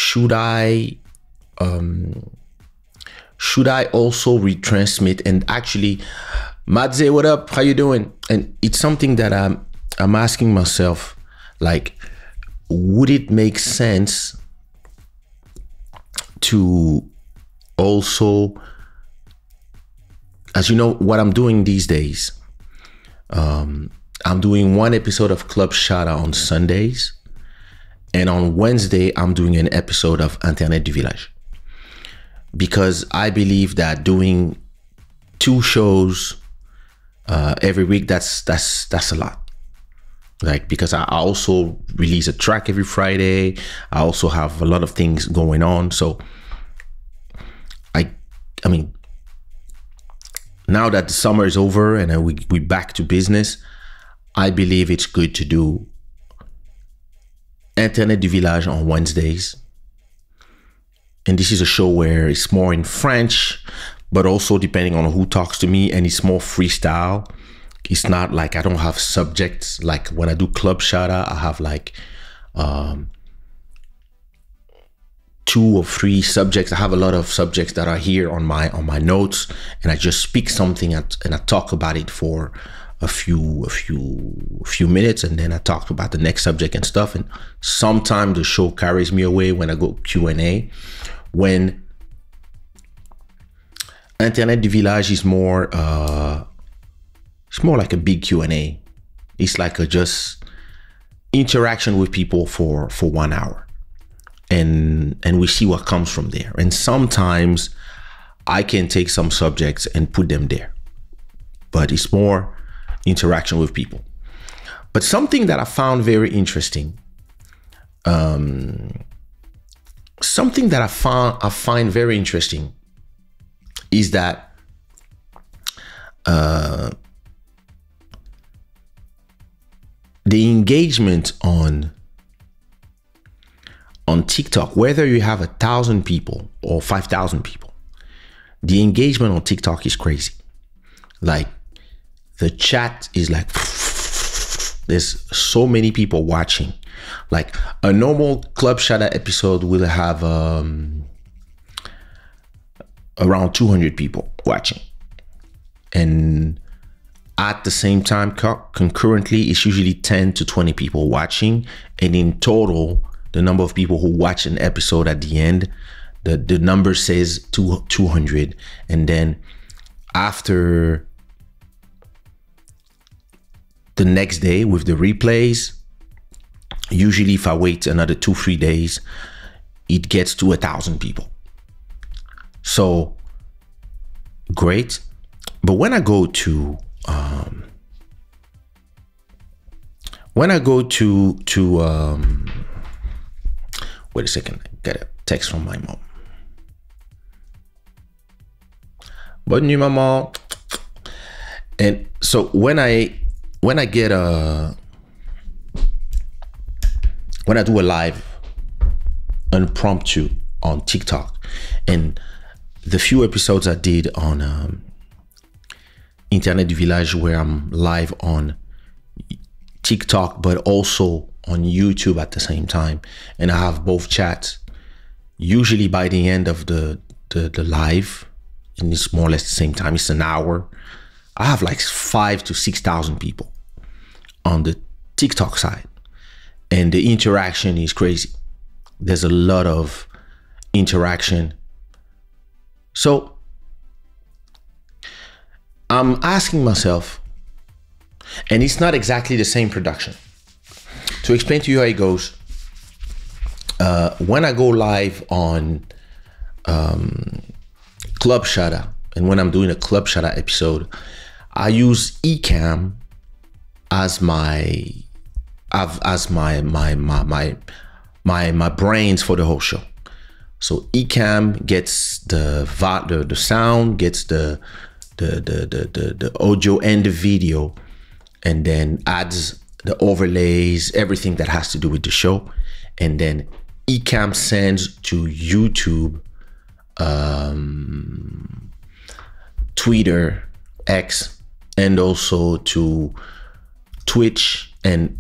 should I also retransmit? And actually, Madze, what up? How you doing? And it's something that I'm asking myself, like, would it make sense to also, as you know, what I'm doing these days, I'm doing one episode of Club Shada on Sundays, and on Wednesday I'm doing an episode of Internet du Village, because I believe that doing 2 shows every week, that's a lot. Like, because I also release a track every Friday. I also have a lot of things going on. So I mean, now that the summer is over and we back to business, I believe it's good to do Internet du Village on Wednesdays. And this is a show where it's more in French, but also depending on who talks to me, and it's more freestyle. It's not like I don't have subjects. Like when I do Club Shada, I have like 2 or 3 subjects. I have a lot of subjects that are here on my notes, and I just speak something and I talk about it for a few minutes, and then I talk about the next subject and stuff. And sometimes the show carries me away when I go Q&A. When Internet du Village is more it's more like a big Q&A. It's like a just interaction with people for 1 hour. And we see what comes from there. And sometimes I can take some subjects and put them there, but it's more interaction with people. But something that I found very interesting, something that I find very interesting is that the engagement on TikTok, whether you have 1,000 people or 5,000 people, the engagement on TikTok is crazy. Like, the chat is like, there's so many people watching. Like, a normal Club Shada episode will have around 200 people watching, and at the same time, concurrently, it's usually 10 to 20 people watching. And in total, the number of people who watch an episode at the end, the number says 200. And then after the next day with the replays, usually if I wait another 2-3 days, it gets to 1,000 people. So great. But when I go to wait a second, I got a text from my mom. Bonne nuit, maman. And so when I do a live impromptu on TikTok, and the few episodes I did on Internet du Village, where I'm live on TikTok but also on YouTube at the same time, and I have both chats, usually by the end of the live, and it's more or less the same time, it's an hour, I have like 5,000 to 6,000 people on the TikTok side, and the interaction is crazy. There's a lot of interaction. So I'm asking myself, and it's not exactly the same production. To explain to you how it goes, when I go live on Club Shada, and when I'm doing a Club Shada episode, I use Ecamm as my brains for the whole show. So Ecamm gets the sound, gets the audio and the video, and then adds the overlays, everything that has to do with the show. And then Ecamm sends to YouTube, Twitter, X, and also to Twitch, and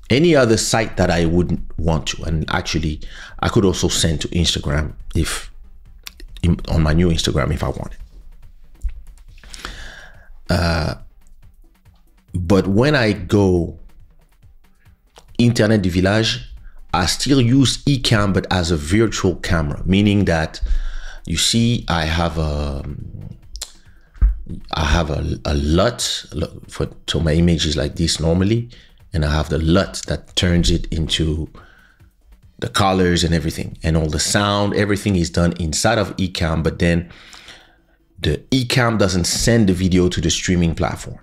any other site that I wouldn't want to. And actually, I could also send to Instagram on my new Instagram if I wanted. But when I go Internet du Village, I still use Ecamm, but as a virtual camera, meaning that you see I have a LUT so my image is like this normally, and I have the LUT that turns it into the colors and everything, and all the sound, everything is done inside of Ecamm, but then the Ecamm doesn't send the video to the streaming platform.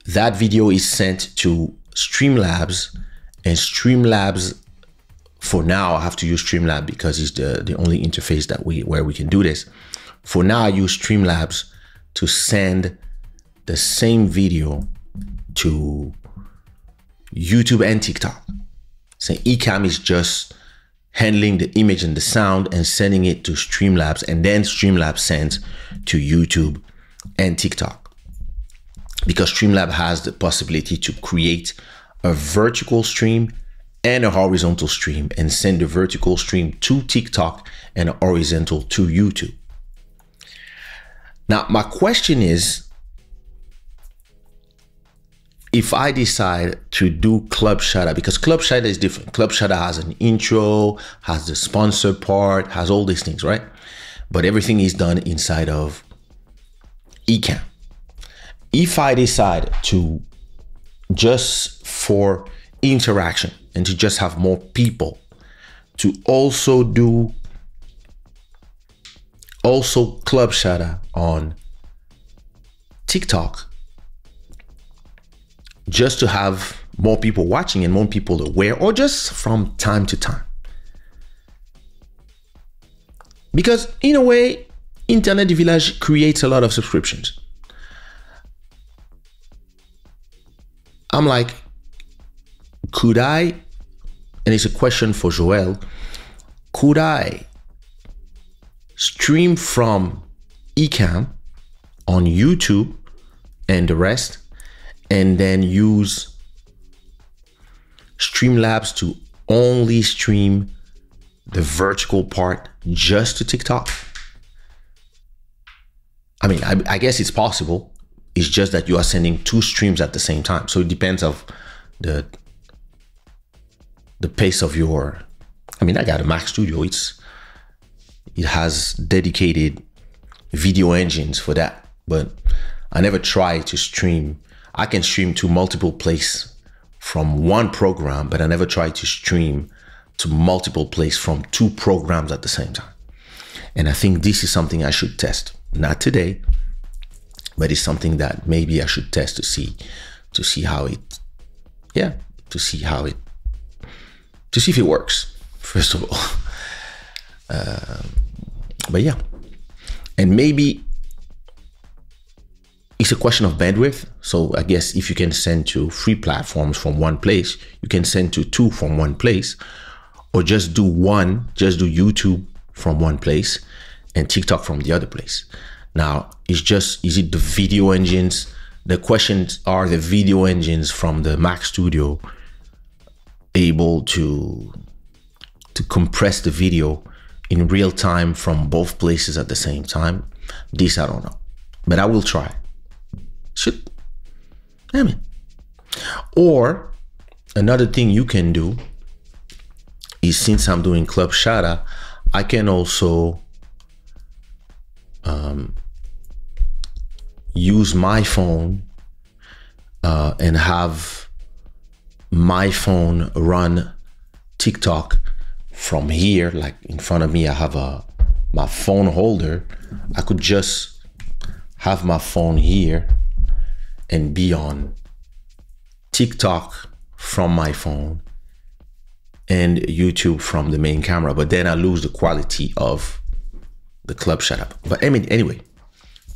That video is sent to Streamlabs, and Streamlabs, for now, I have to use Streamlabs because it's the only interface that where we can do this. For now, I use Streamlabs to send the same video to YouTube and TikTok. So Ecamm is just handling the image and the sound and sending it to Streamlabs, and then Streamlabs sends to YouTube and TikTok. Because Streamlabs has the possibility to create a vertical stream and a horizontal stream and send the vertical stream to TikTok and a horizontal to YouTube. Now, my question is, if I decide to do Club Shada, because Club Shada is different. Club Shada has an intro, has the sponsor part, has all these things, right? But everything is done inside of Ecamm. If I decide to just for interaction and to just have more people, to also do Club Shada on TikTok, just to have more people watching and more people aware, or just from time to time. Because in a way, Internet du Village creates a lot of subscriptions. I'm like, could I, and it's a question for Joel, could I stream from Ecamm on YouTube and the rest, and then use Streamlabs to only stream the vertical part just to TikTok? I mean, I guess it's possible. It's just that you are sending two streams at the same time. So it depends of the pace of your, I mean, I got a Mac Studio. It has dedicated video engines for that, but I never try to stream. I can stream to multiple places from one program, but I never try to stream to multiple places from two programs at the same time. And I think this is something I should test. Not today, but it's something that maybe I should test to see how it, to see if it works, first of all. But yeah, and maybe it's a question of bandwidth. So I guess if you can send to 3 platforms from one place, you can send to 2 from one place, or just do YouTube from one place and TikTok from the other place. Now, is it the video engines? The questions are, the video engines from the Mac Studio able to compress the video in real time from both places at the same time? This I don't know, but I will try. Or another thing you can do is, since I'm doing Club Shada, I can also use my phone and have my phone run TikTok from here. Like in front of me, I have my phone holder. I could just have my phone here and be on TikTok from my phone and YouTube from the main camera, but then I lose the quality of the Club Shada. But I mean, anyway,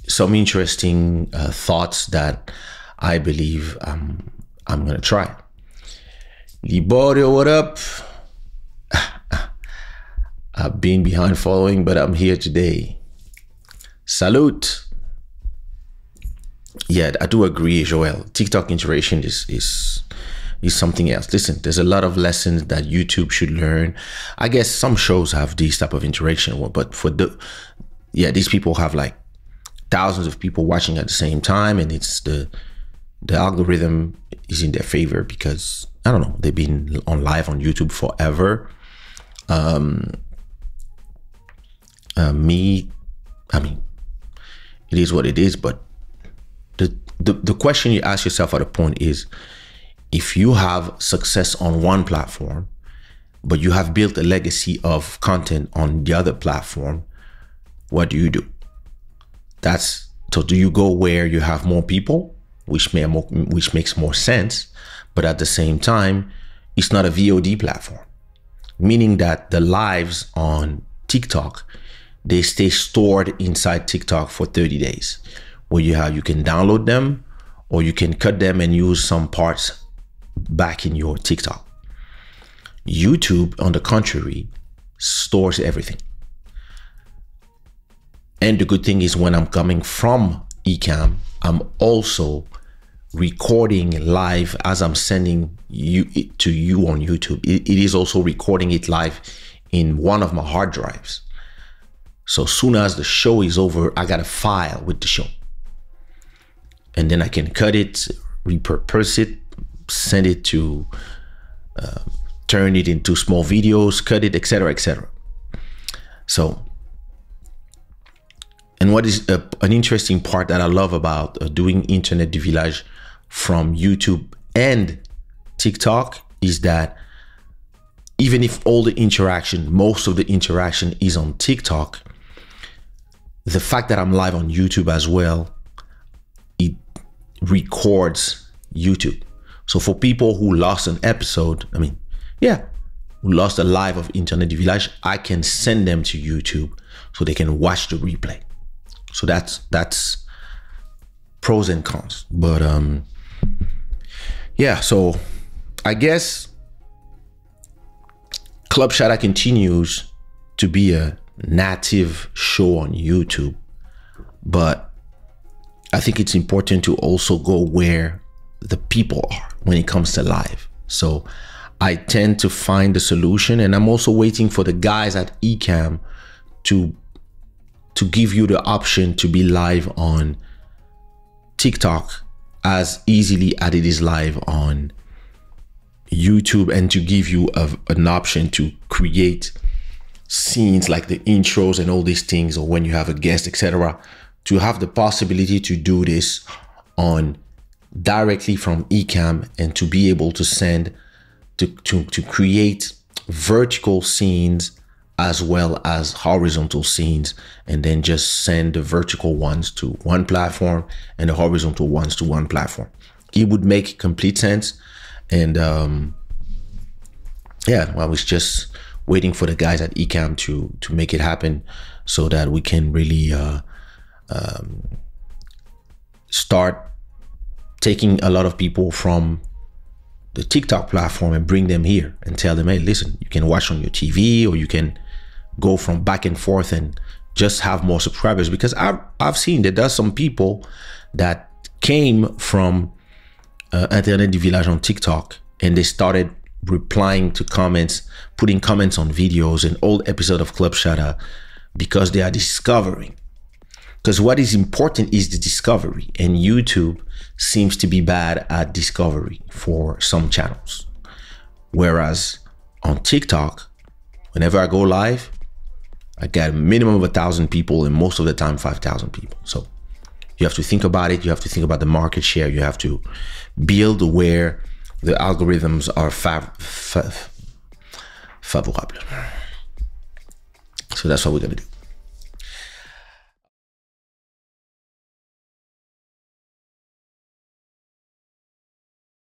some interesting thoughts that I believe I'm gonna try. Liborio, what up? I've been behind following, but I'm here today. Salute. Yeah, I do agree, Joel. TikTok integration is is something else. Listen, there's a lot of lessons that YouTube should learn. I guess some shows have these type of interaction, but for these people have like thousands of people watching at the same time, and it's the algorithm is in their favor because, I don't know, they've been on live on YouTube forever. It is what it is, but the question you ask yourself at a point is, if you have success on one platform, but you have built a legacy of content on the other platform, what do you do? So do you go where you have more people, which makes more sense, but at the same time, it's not a VOD platform, meaning that the lives on TikTok, they stay stored inside TikTok for 30 days, where you can download them, or you can cut them and use some parts back in your TikTok. YouTube, on the contrary, stores everything. And the good thing is, when I'm coming from Ecamm, I'm also recording live as I'm sending it to you on YouTube. It is also recording it live in one of my hard drives. So soon as the show is over, I got a file with the show. And then I can cut it, repurpose it, send it to, turn it into small videos, cut it, etc., etc. So, and what is an interesting part that I love about doing Internet du Village from YouTube and TikTok is that even if all the interaction, most of the interaction is on TikTok, the fact that I'm live on YouTube as well, it records YouTube. So for people who lost an episode, who lost a live of Internet du Village, I can send them to YouTube so they can watch the replay. So that's pros and cons. But so I guess Club Shada continues to be a native show on YouTube, but I think it's important to also go where the people are when it comes to live. So I tend to find the solution, and I'm also waiting for the guys at Ecamm to give you the option to be live on TikTok as easily as it is live on YouTube, and to give you an option to create scenes like the intros and all these things, or when you have a guest, etc., to have the possibility to do this on directly from Ecamm, and to be able to send to create vertical scenes as well as horizontal scenes, and then just send the vertical ones to one platform and the horizontal ones to one platform. It would make complete sense. And I was just waiting for the guys at Ecamm to make it happen, so that we can really start taking a lot of people from the TikTok platform and bring them here and tell them, hey, listen, you can watch on your TV, or you can go from back and forth and just have more subscribers. Because I've seen that there's some people that came from Internet du Village on TikTok, and they started replying to comments, putting comments on videos and old episode of Club Shada, because they are discovering. Because what is important is the discovery, and YouTube seems to be bad at discovery for some channels. Whereas on TikTok, whenever I go live, I get a minimum of 1,000 people, and most of the time 5,000 people. So you have to think about it. You have to think about the market share. You have to build where the algorithms are favorable. So that's what we're gonna do.